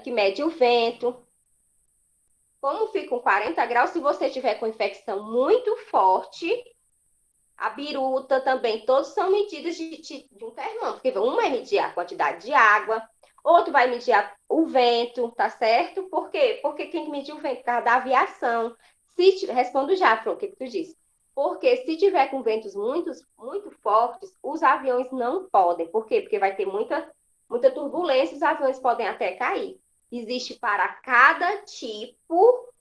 que mede o vento. Como fica com 40 graus, se você tiver com infecção muito forte, a biruta também, todos são medidas de um termômetro. Porque um vai medir a quantidade de água, outro vai medir o vento, tá certo? Por quê? Porque quem mediu o vento? Por causa da aviação. Respondo já, Flor, o que tu disse? Porque se tiver com ventos muito fortes, os aviões não podem. Por quê? Porque vai ter muita turbulência, os aviões podem até cair. Existe para cada tipo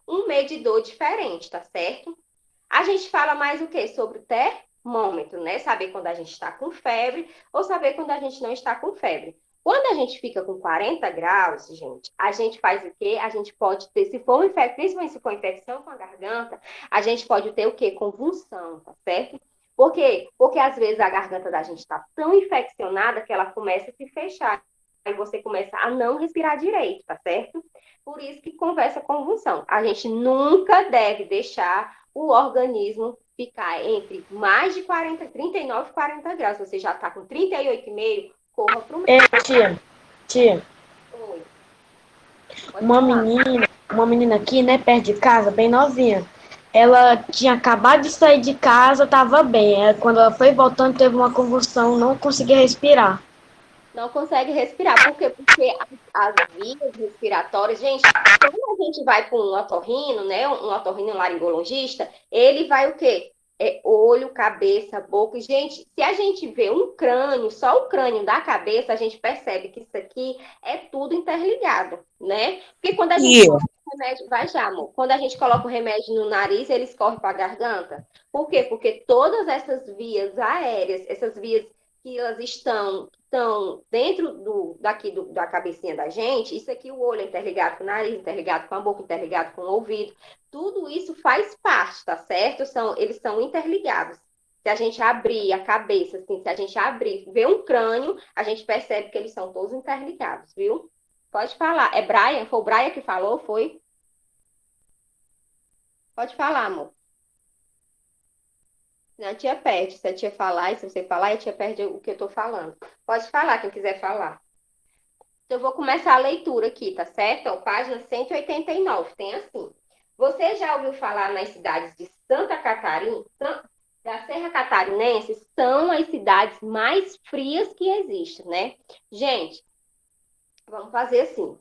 um medidor diferente, tá certo? A gente fala mais o quê? Sobre o termômetro, né? Saber quando a gente está com febre ou saber quando a gente não está com febre. Quando a gente fica com 40 graus, gente, a gente faz o quê? A gente pode ter, se for principalmente se for infecção com a garganta, a gente pode ter o quê? Convulsão, tá certo? Por quê? Porque às vezes a garganta da gente está tão infeccionada que ela começa a se fechar. Aí você começa a não respirar direito, tá certo? Por isso que conversa convulsão. A gente nunca deve deixar o organismo ficar entre mais de 40, 39 e 40 graus. Você já está com 38,5, corra para o Ei, médico. tia, Oi, pode uma falar. menina, uma menina aqui, né, perto de casa, bem novinha. Ela tinha acabado de sair de casa, tava bem. Quando ela foi voltando, teve uma convulsão, não conseguia respirar. Não consegue respirar. Por quê? Porque as vias respiratórias, gente, quando a gente vai para um otorrino, né? Um otorrino laringologista, ele vai o quê? É olho, cabeça, boca. E, gente, se a gente vê um crânio, só o crânio da cabeça, a gente percebe que isso aqui é tudo interligado, né? Porque quando a gente E coloca o remédio, vai já, amor. Quando a gente coloca o remédio no nariz, ele escorre para a garganta. Por quê? Porque todas essas vias aéreas, essas vias que elas estão dentro da cabecinha da gente, isso aqui, o olho é interligado com o nariz, interligado com a boca, interligado com o ouvido, tudo isso faz parte, tá certo? Eles são interligados. Se a gente abrir a cabeça, assim, se a gente abrir, ver um crânio, a gente percebe que eles são todos interligados, viu? Pode falar. É Brian? Foi o Brian que falou? Foi? Pode falar, amor. Senão a tia perde. Se a tia falar, e se você falar, a tia perde o que eu tô falando. Pode falar, quem quiser falar. Então, eu vou começar a leitura aqui, tá certo? Então, página 189, tem assim. Você já ouviu falar nas cidades de Santa Catarina, da Serra Catarinense? São as cidades mais frias que existem, né? Gente, vamos fazer assim.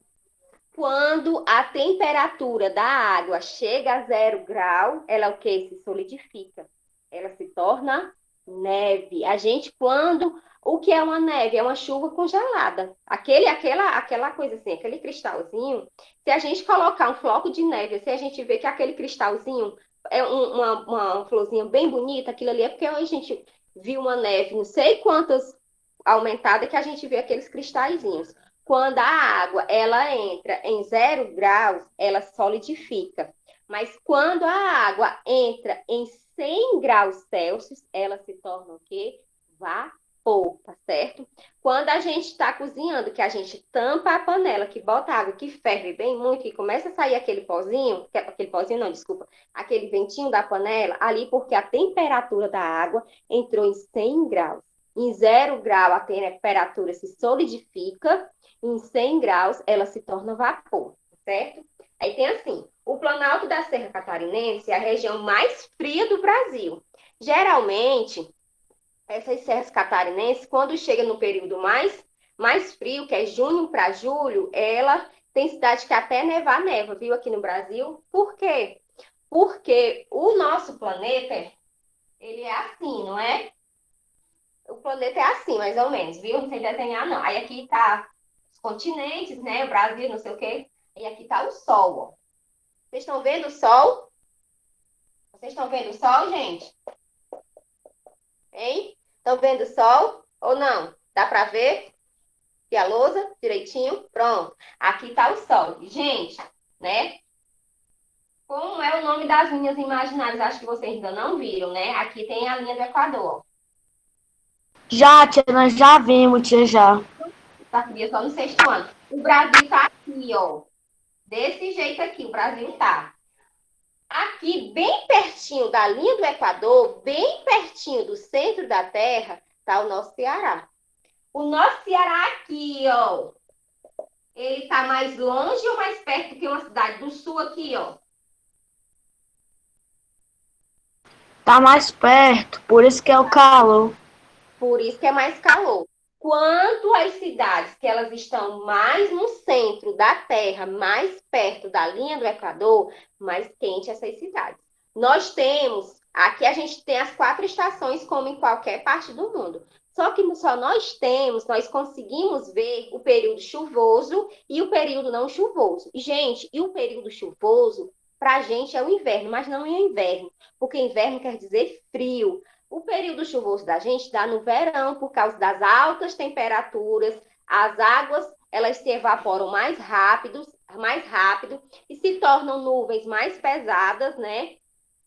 Quando a temperatura da água chega a 0 grau, ela o que? Se solidifica. Ela se torna neve. A gente, quando... O que é uma neve? É uma chuva congelada. Aquela coisa assim, aquele cristalzinho. Se a gente colocar um floco de neve, se a gente vê que aquele cristalzinho é uma florzinha bem bonita, aquilo ali é porque a gente viu uma neve, não sei quantas aumentada, que a gente vê aqueles cristalzinhos. Quando a água ela entra em 0 graus, ela solidifica. Mas quando a água entra em 100 graus Celsius, ela se torna o quê? Vapor, tá certo? Quando a gente está cozinhando, que a gente tampa a panela, que bota água, que ferve bem muito, e começa a sair aquele pozinho, aquele pozinho não, desculpa, aquele ventinho da panela, ali porque a temperatura da água entrou em 100 graus. Em 0 grau, a temperatura se solidifica, em 100 graus, ela se torna vapor, certo? Aí tem assim, o Planalto da Serra Catarinense é a região mais fria do Brasil. Geralmente, essas serras catarinenses, quando chega no período mais frio, que é junho para julho, ela tem cidade que até neva, viu, aqui no Brasil. Por quê? Porque o nosso planeta, ele é assim, não é? O planeta é assim, mais ou menos, viu? Não sei desenhar, não. Aí aqui tá os continentes, né? O Brasil, não sei o quê. E aqui tá o Sol, ó. Vocês estão vendo o Sol? Vocês estão vendo o Sol, gente? Hein? Estão vendo o Sol ou não? Dá para ver? E a lousa direitinho? Pronto. Aqui tá o Sol. Gente, né? Como é o nome das linhas imaginárias? Acho que vocês ainda não viram, né? Aqui tem a linha do Equador. Já, tia, nós já vimos, tia, já. Sabia só no sexto ano. O Brasil tá aqui, ó. Desse jeito aqui, o Brasil tá. Aqui, bem pertinho da linha do Equador, bem pertinho do centro da Terra, tá o nosso Ceará. O nosso Ceará aqui, ó. Ele está mais longe ou mais perto do que uma cidade do sul aqui, ó? Tá mais perto, por isso que é o calor. Por isso que é mais calor. Quanto às cidades que elas estão mais no centro da Terra, mais perto da linha do Equador, mais quente essas cidades. Nós temos, aqui a gente tem as 4 estações, como em qualquer parte do mundo. Só que só nós conseguimos ver o período chuvoso e o período não chuvoso. Gente, e o período chuvoso, para a gente é o inverno, mas não é inverno, porque inverno quer dizer frio. O período chuvoso da gente dá no verão, por causa das altas temperaturas, as águas elas se evaporam mais rápido e se tornam nuvens mais pesadas, né?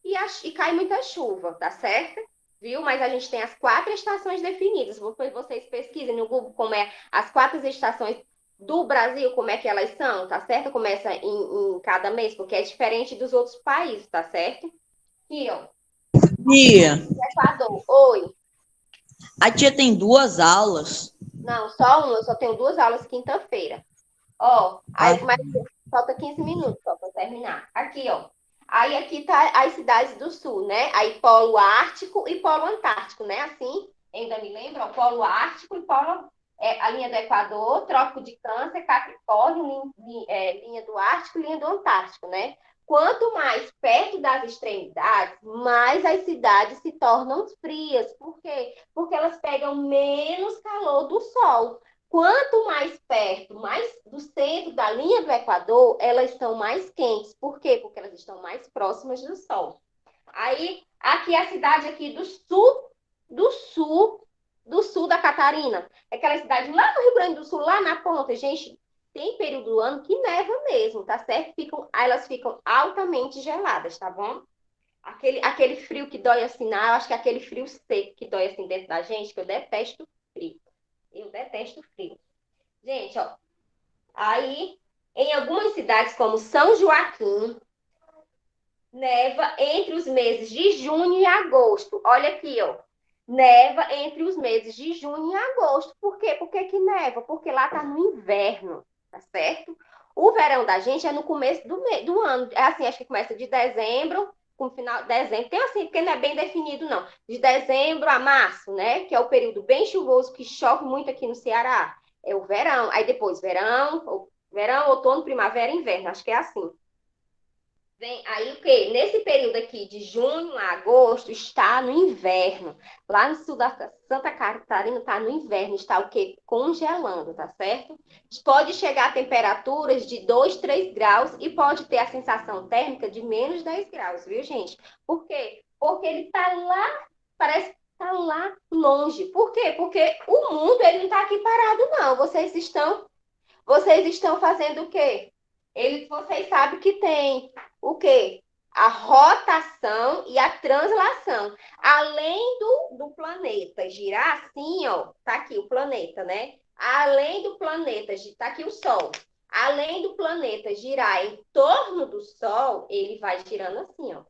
E cai muita chuva, tá certo? Viu? Mas a gente tem as 4 estações definidas. Vocês pesquisem no Google como é as 4 estações do Brasil, como é que elas são, tá certo? Começa em cada mês, porque é diferente dos outros países, tá certo? Aqui, ó. Tia, Equador. Oi. a tia tem 2 aulas. Não, só uma, eu só tenho 2 aulas quinta-feira. Ó, Ah, aí, mas falta 15 minutos só para terminar. Aqui, ó. Aí aqui tá as cidades do sul, né? Aí Polo Ártico e Polo Antártico, né? Assim, ainda me lembra, ó, Polo Ártico e Polo, a linha do Equador, Trópico de Câncer, Capricórnio, linha do Ártico e linha do Antártico, né? Quanto mais perto das extremidades, mais as cidades se tornam frias. Por quê? Porque elas pegam menos calor do sol. Quanto mais perto, mais do centro da linha do Equador, elas estão mais quentes. Por quê? Porque elas estão mais próximas do Sol. Aí, aqui é a cidade aqui do sul, do sul da Catarina. É aquela cidade lá no Rio Grande do Sul, lá na ponta. Gente, tem período do ano que neva mesmo, tá certo? Elas ficam altamente geladas, tá bom? Aquele frio que dói assim, eu acho que é aquele frio seco que dói assim dentro da gente, que eu detesto frio. Eu detesto frio. Gente, ó, aí em algumas cidades como São Joaquim, neva entre os meses de junho e agosto. Olha aqui, ó. Neva entre os meses de junho e agosto. Por quê? Por que que neva? Porque lá tá no inverno, tá certo? O verão da gente é no começo do ano. É assim, acho que começa de dezembro, com final de dezembro. Tem assim, porque não é bem definido, não. De dezembro a março, né? Que é o período bem chuvoso, que chove muito aqui no Ceará. É o verão. Aí depois, verão, outono, primavera e inverno. Acho que é assim. Vem aí o quê? Nesse período aqui de junho a agosto está no inverno. Lá no sul da Santa Catarina está no inverno, está o quê? Congelando, tá certo? Pode chegar a temperaturas de 2, 3 graus e pode ter a sensação térmica de menos 10 graus, viu, gente? Por quê? Porque ele está lá, parece que está lá longe. Por quê? Porque o mundo ele não está aqui parado, não. Vocês estão fazendo o quê? Vocês sabem que tem o quê? A rotação e a translação. Além do planeta girar assim, ó, tá aqui o planeta, né? Além do planeta, tá aqui o Sol. Além do planeta girar em torno do Sol, ele vai girando assim, ó.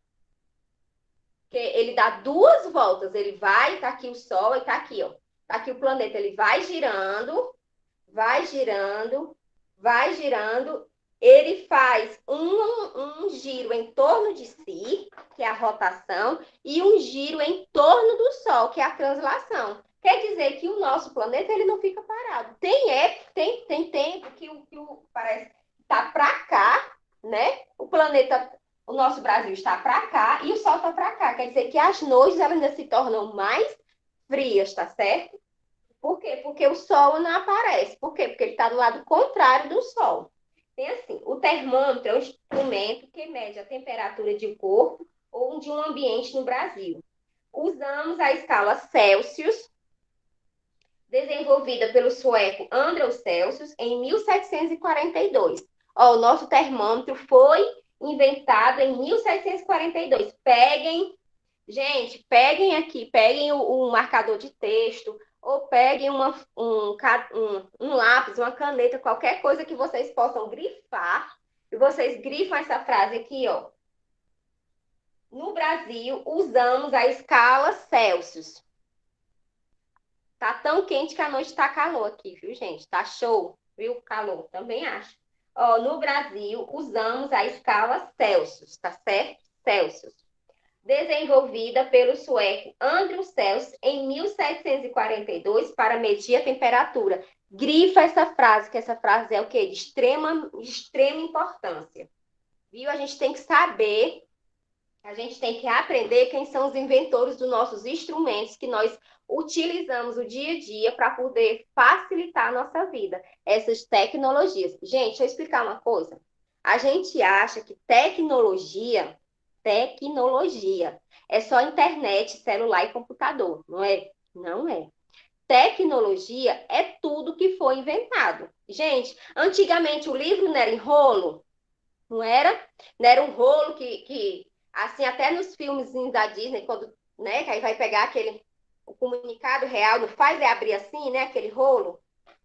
Porque ele dá 2 voltas, ele vai, tá aqui o Sol e tá aqui, ó. Tá aqui o planeta, ele vai girando, vai girando, ele faz um giro em torno de si, que é a rotação, e um giro em torno do Sol, que é a translação. Quer dizer que o nosso planeta ele não fica parado. Tem tempo que parece está para cá, né? O nosso Brasil está para cá e o Sol está para cá. Quer dizer que as noites elas ainda se tornam mais frias, tá certo? Por quê? Porque o Sol não aparece. Por quê? Porque ele está do lado contrário do Sol. Tem assim, o termômetro é um instrumento que mede a temperatura de um corpo ou de um ambiente no Brasil. Usamos a escala Celsius, desenvolvida pelo sueco Andrew Celsius em 1742. Ó, o nosso termômetro foi inventado em 1742. Gente, peguem aqui, peguem o marcador de texto, ou peguem um lápis, uma caneta, qualquer coisa que vocês possam grifar, e vocês grifam essa frase aqui, ó. No Brasil, usamos a escala Celsius. Tá tão quente que a noite tá calor aqui, viu, gente? Tá show. Viu? Calor, também acho. Ó, no Brasil, usamos a escala Celsius, tá certo? Celsius. Desenvolvida pelo sueco Andrew Celsius em 1742 para medir a temperatura. Grifa essa frase, que essa frase é o quê? De extrema importância. Viu? A gente tem que saber, a gente tem que aprender quem são os inventores dos nossos instrumentos que nós utilizamos o dia a dia para poder facilitar a nossa vida. Essas tecnologias. Gente, deixa eu explicar uma coisa. A gente acha que tecnologia é só internet, celular e computador, não é? Não é. Tecnologia é tudo que foi inventado. Gente, antigamente o livro não era em rolo, não era? Não era um rolo assim, até nos filmes da Disney, quando, né, que aí vai pegar o comunicado real, não faz é abrir assim, né, aquele rolo,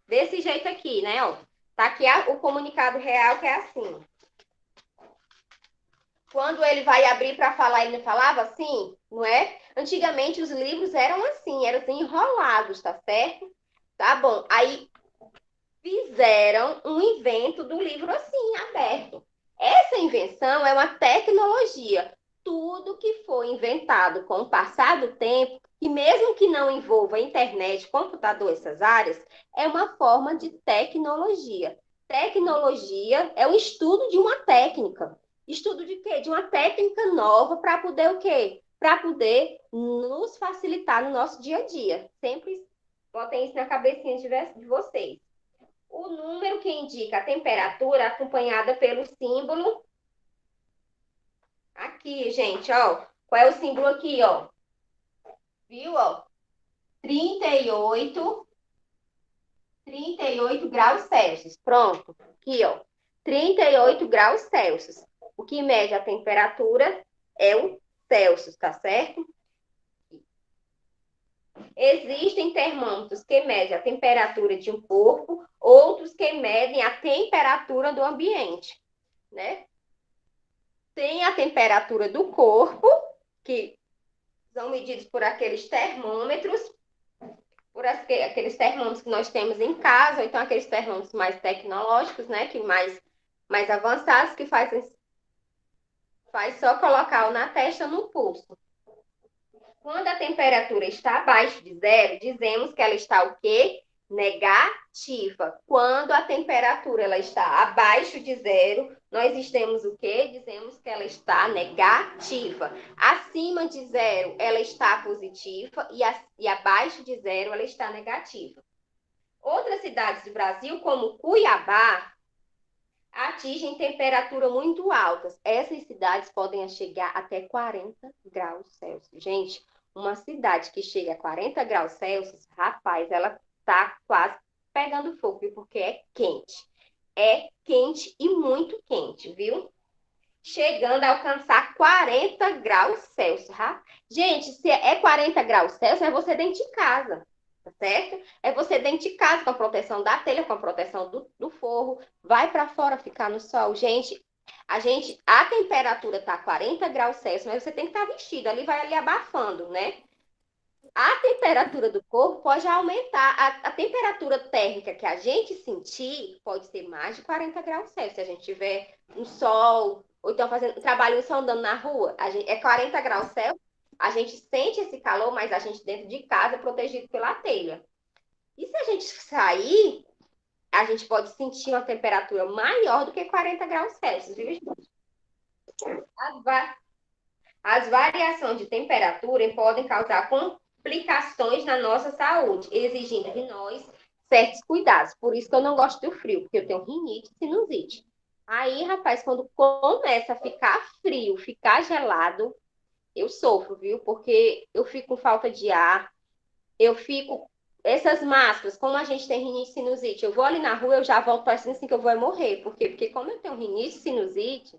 desse jeito aqui, né, ó. Tá aqui o comunicado real que é assim. Quando ele vai abrir para falar, ele não falava assim, não é? Antigamente os livros eram assim, enrolados, tá certo? Tá bom. Aí fizeram um invento do livro assim, aberto. Essa invenção é uma tecnologia. Tudo que foi inventado com o passar do tempo, e mesmo que não envolva internet, computador, essas áreas, é uma forma de tecnologia. Tecnologia é o estudo de uma técnica. Estudo de quê? De uma técnica nova para poder o quê? Para poder nos facilitar no nosso dia a dia. Sempre botem isso na cabecinha de vocês. O número que indica a temperatura acompanhada pelo símbolo aqui, gente, ó. Qual é o símbolo aqui, ó? Viu, ó? 38, 38 graus Celsius. Pronto. Aqui, ó. 38 graus Celsius. O que mede a temperatura é o Celsius, tá certo? Existem termômetros que medem a temperatura de um corpo, outros que medem a temperatura do ambiente, né? Tem a temperatura do corpo, que são medidos por aqueles termômetros, aqueles termômetros que nós temos em casa, ou então aqueles termômetros mais tecnológicos, né? Que mais avançados, que faz só colocar na testa ou no pulso. Quando a temperatura está abaixo de zero, dizemos que ela está o quê? Negativa. Quando a temperatura ela está abaixo de zero, nós dizemos o quê? Dizemos que ela está negativa. Acima de zero, ela está positiva e abaixo de zero, ela está negativa. Outras cidades do Brasil, como Cuiabá, atingem temperatura muito altas. Essas cidades podem chegar até 40 graus Celsius. Gente, uma cidade que chega a 40 graus Celsius, rapaz, ela tá quase pegando fogo, viu? Porque é quente. É quente e muito quente, viu? Chegando a alcançar 40 graus Celsius. Gente, se é 40 graus Celsius, é você dentro de casa, tá certo? É você dentro de casa, com a proteção da telha, com a proteção do forro. Vai para fora ficar no sol. Gente, a temperatura tá 40 graus Celsius, mas você tem que estar vestido. Ali vai ali abafando, né? A temperatura do corpo pode aumentar. A temperatura térmica que a gente sentir pode ser mais de 40 graus Celsius. Se a gente tiver no sol, ou então fazendo trabalho só andando na rua, é 40 graus Celsius, a gente sente esse calor, mas a gente dentro de casa é protegido pela telha. E se a gente sair, a gente pode sentir uma temperatura maior do que 40 graus Celsius, viu, gente? As variações de temperatura podem causar complicações na nossa saúde, exigindo de nós certos cuidados. Por isso que eu não gosto do frio, porque eu tenho rinite e sinusite. Aí, rapaz, quando começa a ficar frio, ficar gelado, eu sofro, viu? Porque eu fico com falta de ar, eu fico... Essas máscaras, como a gente tem rinite e sinusite, eu vou ali na rua, eu já volto parecendo assim que eu vou morrer. Por quê? Porque como eu tenho rinite e sinusite,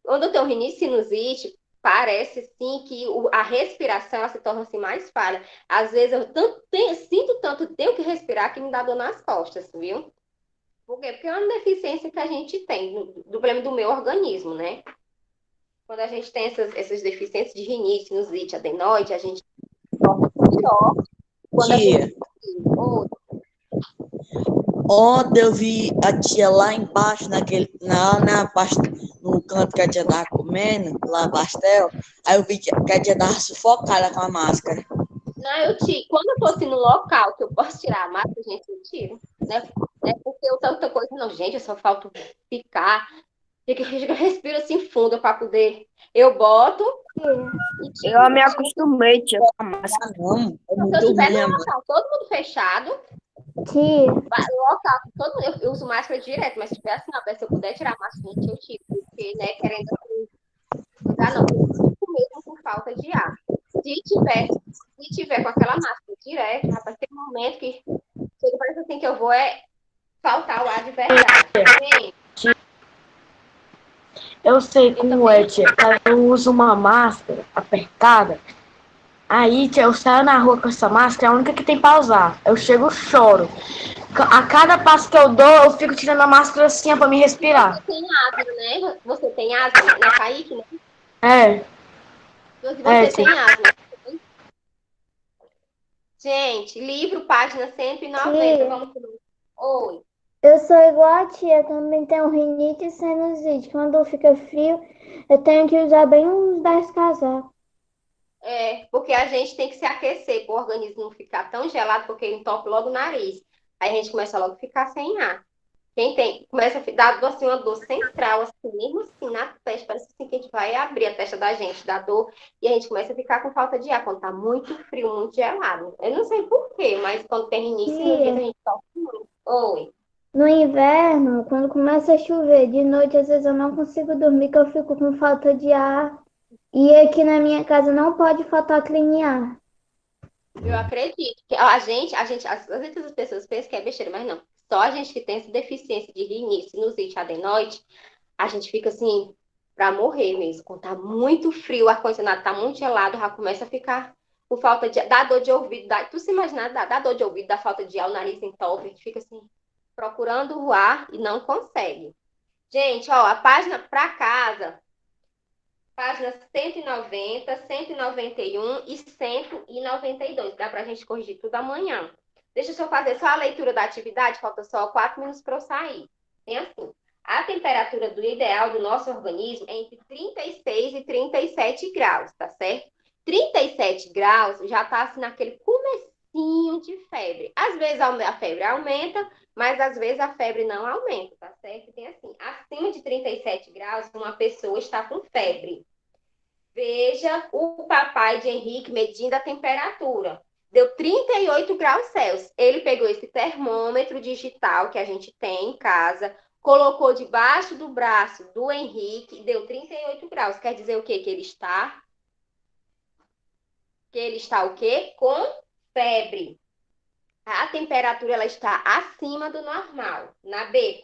quando eu tenho rinite e sinusite, parece sim que a respiração ela se torna assim, mais falha. Às vezes eu sinto tanto, tenho que respirar que me dá dor nas costas, viu? Por quê? Porque é uma deficiência que a gente tem, do problema do meu organismo, né? Quando a gente tem essas deficiências de rinite, sinusite, adenoide, a gente sofre pior. Quando a Tia, gente... Oi. ontem eu vi a tia lá embaixo, no canto que a tia tava comendo, lá pastel. Aí eu vi que a tia tava sufocada com a máscara. Não, eu tiro. Quando eu tô assim no local que eu posso tirar a máscara, gente, eu tiro. Não é porque eu tanta coisa, não, gente, eu só falta ficar. Eu respiro assim fundo para poder. Eu boto e Eu tiro. me acostumei, tia, com a máscara. Ah, não, é Se eu muito tiver ruim no a máscara. local, todo mundo fechado, Tia, no local, eu uso máscara direto, mas se tiver assim, ó, se eu puder tirar a máscara, gente, eu tiro. Porque, né, querendo assim, usar não, eu fico mesmo por falta de ar. Se tiver, se tiver com aquela máscara direto, rapaz, tem um momento que chega, parece assim que eu vou faltar o ar de verdade. Gente, eu sei eu como é, também. tia. Eu uso uma máscara apertada. Aí, tia, eu saio na rua com essa máscara, é a única que tem pra usar. Eu chego, choro. A cada passo que eu dou, eu fico tirando a máscara assim, ó, pra me E você respirar. tem asma, né? Você tem asma, né, Kaique? Né? É, Se é, você tia. tem asma. Gente, livro, página 190. Tia, Vamos pro... Oi. eu sou igual a tia, também tenho rinite e sinusite. Quando fica frio, eu tenho que usar bem uns 10 casacos. É, porque a gente tem que se aquecer para o organismo não ficar tão gelado, porque ele entope logo o nariz. Aí a gente começa logo a ficar sem ar. Quem tem, começa a dar assim, uma dor central, assim, mesmo assim, na testa, parece assim que a gente vai abrir a testa da gente, dá dor, e a gente começa a ficar com falta de ar, quando tá muito frio, muito gelado. Eu não sei por quê, mas quando tem início no dia, a Tia, gente sofre muito. Oi. no inverno, quando começa a chover, de noite, às vezes eu não consigo dormir, que eu fico com falta de ar. E aqui na minha casa não pode faltar cliniar. Eu acredito que às vezes as pessoas pensam que é besteira, mas não. Só a gente que tem essa deficiência de rinite, sinusite, adenoide, a gente fica assim, pra morrer mesmo. Quando tá muito frio, o ar-condicionado tá muito gelado, já começa a ficar com falta de... Dá dor de ouvido, tu se imagina, dá dor de ouvido, dá falta de ar, o nariz entope, a gente fica assim, procurando o ar e não consegue. Gente, ó, a página pra casa, páginas 190, 191 e 192. Dá pra gente corrigir tudo amanhã. Deixa eu só fazer só a leitura da atividade, falta só 4 minutos para eu sair. Tem assim, a temperatura do ideal do nosso organismo é entre 36 e 37 graus, tá certo? 37 graus já tá assim naquele comecinho de febre. Às vezes a febre aumenta, mas às vezes a febre não aumenta, tá certo? Tem assim, acima de 37 graus, uma pessoa está com febre. Veja o papai de Henrique medindo a temperatura. Deu 38 graus Celsius. Ele pegou esse termômetro digital que a gente tem em casa, colocou debaixo do braço do Henrique e deu 38 graus. Quer dizer o quê? Que ele está? Que ele está o quê? Com febre. A temperatura ela está acima do normal. Na B,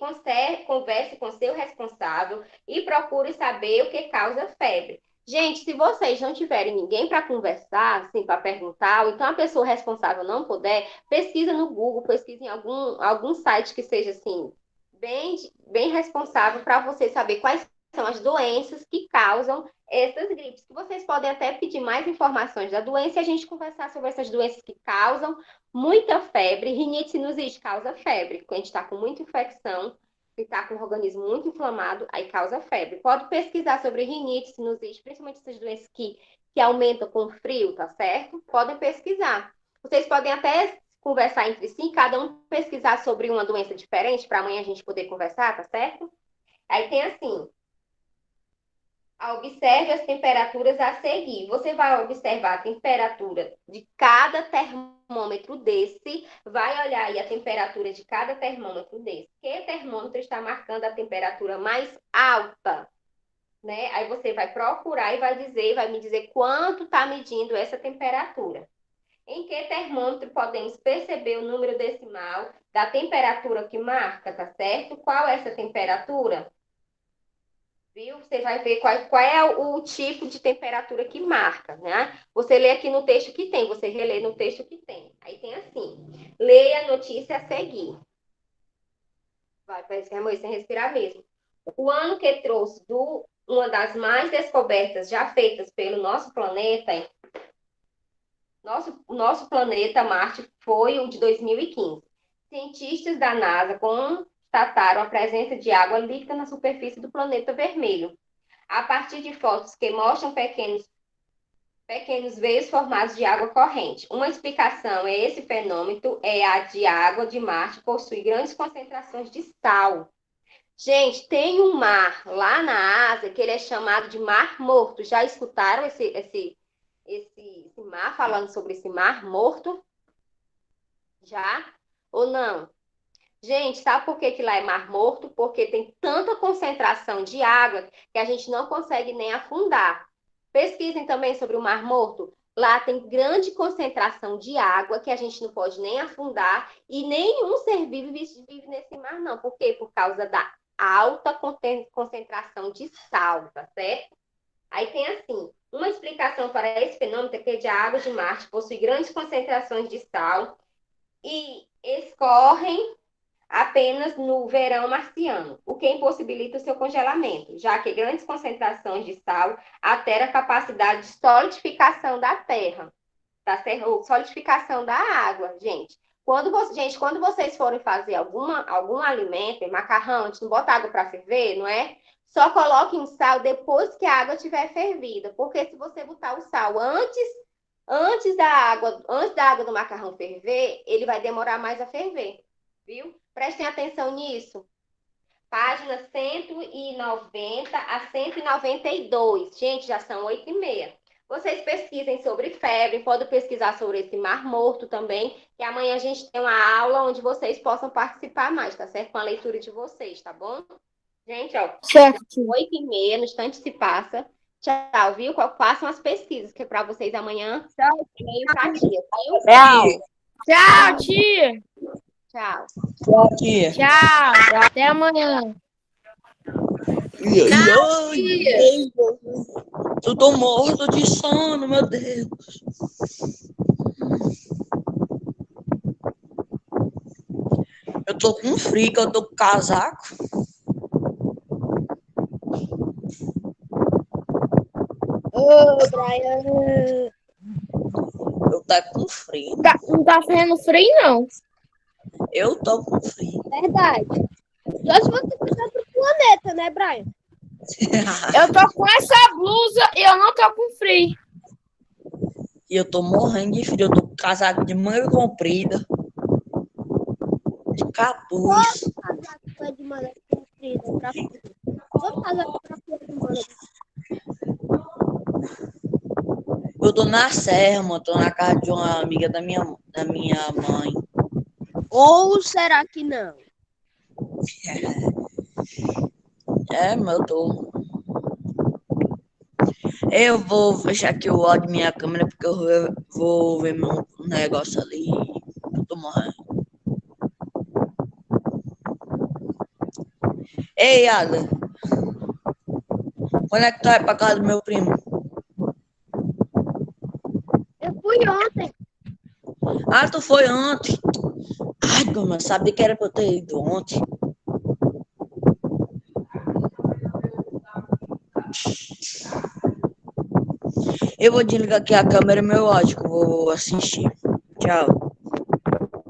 converse com seu responsável e procure saber o que causa febre. Gente, se vocês não tiverem ninguém para conversar, assim, para perguntar, ou então a pessoa responsável não puder, pesquisa no Google, pesquisa em algum site que seja assim, bem responsável para você saber quais são as doenças que causam essas gripes. Que vocês podem até pedir mais informações da doença e a gente conversar sobre essas doenças que causam muita febre. Rinite sinusite causa febre. Quando a gente está com muita infecção e está com o organismo muito inflamado, aí causa febre. Pode pesquisar sobre rinite, sinusite, principalmente essas doenças que aumentam com frio, tá certo? Podem pesquisar. Vocês podem até conversar entre si, cada um pesquisar sobre uma doença diferente, para amanhã a gente poder conversar, tá certo? Aí tem assim, observe as temperaturas a seguir. Você vai observar a temperatura de cada termômetro desse, vai olhar aí a temperatura de cada termômetro desse. Que termômetro está marcando a temperatura mais alta? Né? Aí você vai procurar e vai me dizer quanto está medindo essa temperatura. Em que termômetro podemos perceber o número decimal da temperatura que marca, tá certo? Qual é essa temperatura? Viu? Você vai ver qual é o tipo de temperatura que marca, né? Você lê aqui no texto que tem, você relê no texto que tem. Aí tem assim, leia a notícia a seguir. Vai, parece que é morrer sem respirar mesmo. O ano que trouxe uma das mais descobertas já feitas pelo nosso planeta O nosso planeta Marte foi o de 2015. Cientistas da NASA constataram a presença de água líquida na superfície do planeta vermelho, a partir de fotos que mostram pequenos veios formados de água corrente. Uma explicação é esse fenômeno é a de água de Marte possui grandes concentrações de sal. Gente, tem um mar lá na Ásia que ele é chamado de Mar Morto. Já escutaram esse mar falando sobre esse Mar Morto? Já? Ou não? Gente, sabe por que que lá é Mar Morto? Porque tem tanta concentração de água que a gente não consegue nem afundar. Pesquisem também sobre o Mar Morto. Lá tem grande concentração de água que a gente não pode nem afundar e nenhum ser vivo vive nesse mar, não. Por quê? Por causa da alta concentração de sal, tá certo? Aí tem assim, uma explicação para esse fenômeno é que a água de Marte possui grandes concentrações de sal e escorrem apenas no verão marciano, o que impossibilita o seu congelamento, já que grandes concentrações de sal alteram a capacidade de solidificação da terra, tá certo? Ou solidificação da água, gente. Quando vocês forem fazer algum alimento, macarrão, a gente não bota água para ferver, não é? Só coloquem sal depois que a água estiver fervida, porque se você botar o sal antes da água do macarrão ferver, ele vai demorar mais a ferver, viu? Prestem atenção nisso. Páginas 190 a 192. Gente, já são 8h30. Vocês pesquisem sobre febre, podem pesquisar sobre esse Mar Morto também, que amanhã a gente tem uma aula onde vocês possam participar mais, tá certo? Com a leitura de vocês, tá bom? Gente, ó, Certo. 8h30, no instante se passa. Tchau, viu? Façam as pesquisas, que é para vocês amanhã, meio pra tia, tá? Tchau, tia. Tchau. Tchau, tia. Tchau. Até amanhã. Eu tô morto de sono, meu Deus. Eu tô com frio, eu tô com casaco. Ô, Brian. Eu tô com frio. Não tá fazendo frio, não. Eu tô com frio. Verdade. Só se você fizer pro planeta, né, Brian? Eu tô com essa blusa e eu não tô com frio. E eu tô morrendo de frio. Eu tô com casaco de manga comprida. De capuz. Casaco de manga comprida pra frio. Vou casaco pra frio de manga. Eu tô na serra, mano. Tô na casa de uma amiga da minha mãe. Ou será que não? É, mas eu tô. Eu vou fechar aqui o áudio de minha câmera porque eu vou ver meu negócio ali. Eu tô morrendo. Ei, Ada. Quando é que tu vai pra casa do meu primo? Eu fui ontem. Ah, tu foi ontem. Ai, como eu sabia que era pra eu ter ido ontem. Eu vou desligar aqui a câmera e meu áudio que eu vou assistir. Tchau.